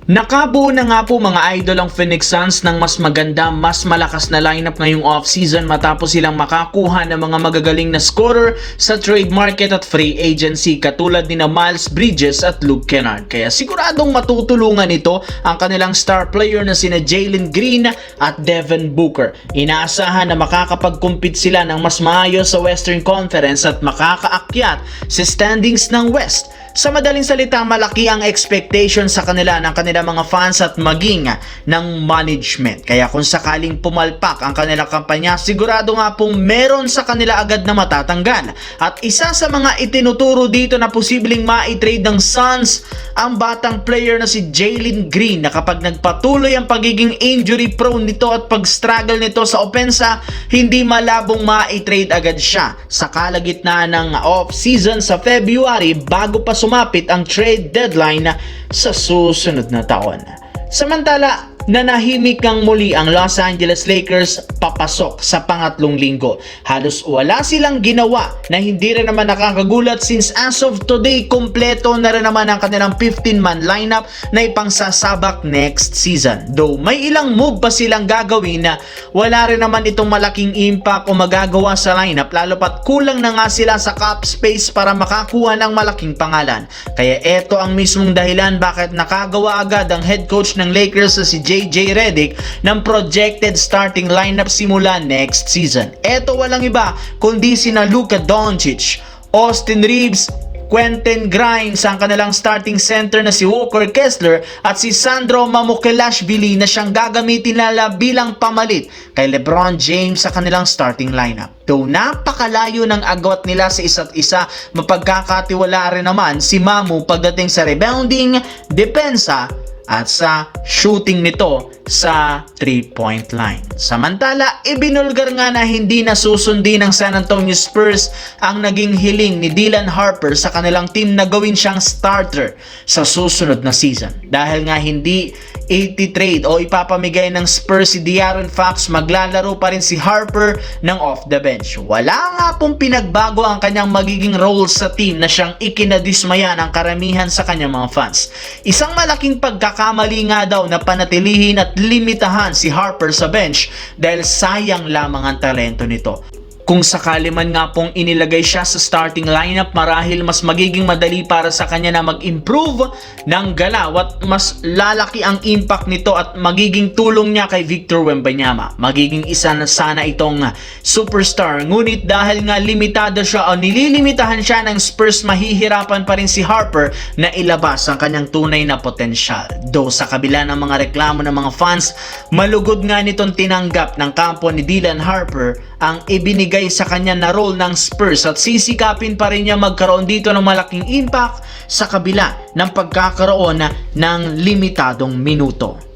Nakabuo na nga po mga idol ang Phoenix Suns ng mas maganda, mas malakas na lineup ngayong off-season matapos silang makakuha ng mga magagaling na scorer sa trade market at free agency katulad ni na Miles Bridges at Luke Kennard. Kaya siguradong matutulungan ito ang kanilang star player na sina Jalen Green at Devin Booker. Inaasahan na makakapag-compete sila ng mas maayos sa Western Conference at makakaakyat sa standings ng West. Sa madaling salita, malaki ang expectation sa kanila ng kanilang mga fans at maging ng management. Kaya kung sakaling pumalpak ang kanilang kampanya, sigurado nga pong meron sa kanila agad na matatanggal. At isa sa mga itinuturo dito na posibleng ma-trade ng Suns ang batang player na si Jalen Green na kapag nagpatuloy ang pagiging injury prone nito at pag-struggle nito sa opensa, hindi malabong ma-trade agad siya sa kalagitnaan ng off-season sa February bago pa sumapit ang trade deadline sa susunod na taon. Samantala, nanahimik kang muli ang Los Angeles Lakers papasok sa pangatlong linggo. Halos wala silang ginawa na hindi rin naman nakakagulat since as of today, kompleto na rin naman ang kanilang 15-man lineup na ipangsasabak next season. Though may ilang move pa silang gagawin na wala rin naman itong malaking impact o magagawa sa lineup lalo pat kulang na nga sila sa cap space para makakuha ng malaking pangalan. Kaya eto ang mismong dahilan bakit nakagawa agad ang head coach ng Lakers na si JJ Redick ng projected starting lineup simula next season. Eto walang iba kundi sina Luka Doncic, Austin Reeves, Quentin Grimes ang kanilang starting center na si Walker Kessler at si Sandro Mamukelashvili na siyang gagamitin nila bilang pamalit kay LeBron James sa kanilang starting lineup. Though napakalayo ng agwat nila sa isa't isa, mapagkakatiwala rin naman si Mamu pagdating sa rebounding, depensa at sa shooting nito sa 3-point line. Samantala, ibinulgar nga na hindi nasusundin ng San Antonio Spurs ang naging hiling ni Dylan Harper sa kanilang team na gawin siyang starter sa susunod na season. Dahil nga hindi i-trade o ipapamigay ng Spurs si De'Aaron Fox, maglalaro pa rin si Harper ng off the bench. Wala nga pong pinagbago ang kanyang magiging role sa team na siyang ikinadismaya ng karamihan sa kanyang mga fans. Isang malaking pagkakamali nga daw na panatilihin at limitahan si Harper sa bench dahil sayang lamang ang talento nito. Kung sakali man nga pong inilagay siya sa starting lineup, marahil mas magiging madali para sa kanya na mag-improve ng galaw at mas lalaki ang impact nito at magiging tulong niya kay Victor Wembanyama. Magiging isa na sana itong superstar. Ngunit dahil nga limitado siya o nililimitahan siya ng Spurs, mahihirapan pa rin si Harper na ilabas ang kanyang tunay na potensyal. Though sa kabila ng mga reklamo ng mga fans, malugod nga nitong tinanggap ng kampo ni Dylan Harper ang ibinigay sa kanya na role ng Spurs at sisikapin pa rin niya magkaroon dito ng malaking impact sa kabila ng pagkakaroon ng limitadong minuto.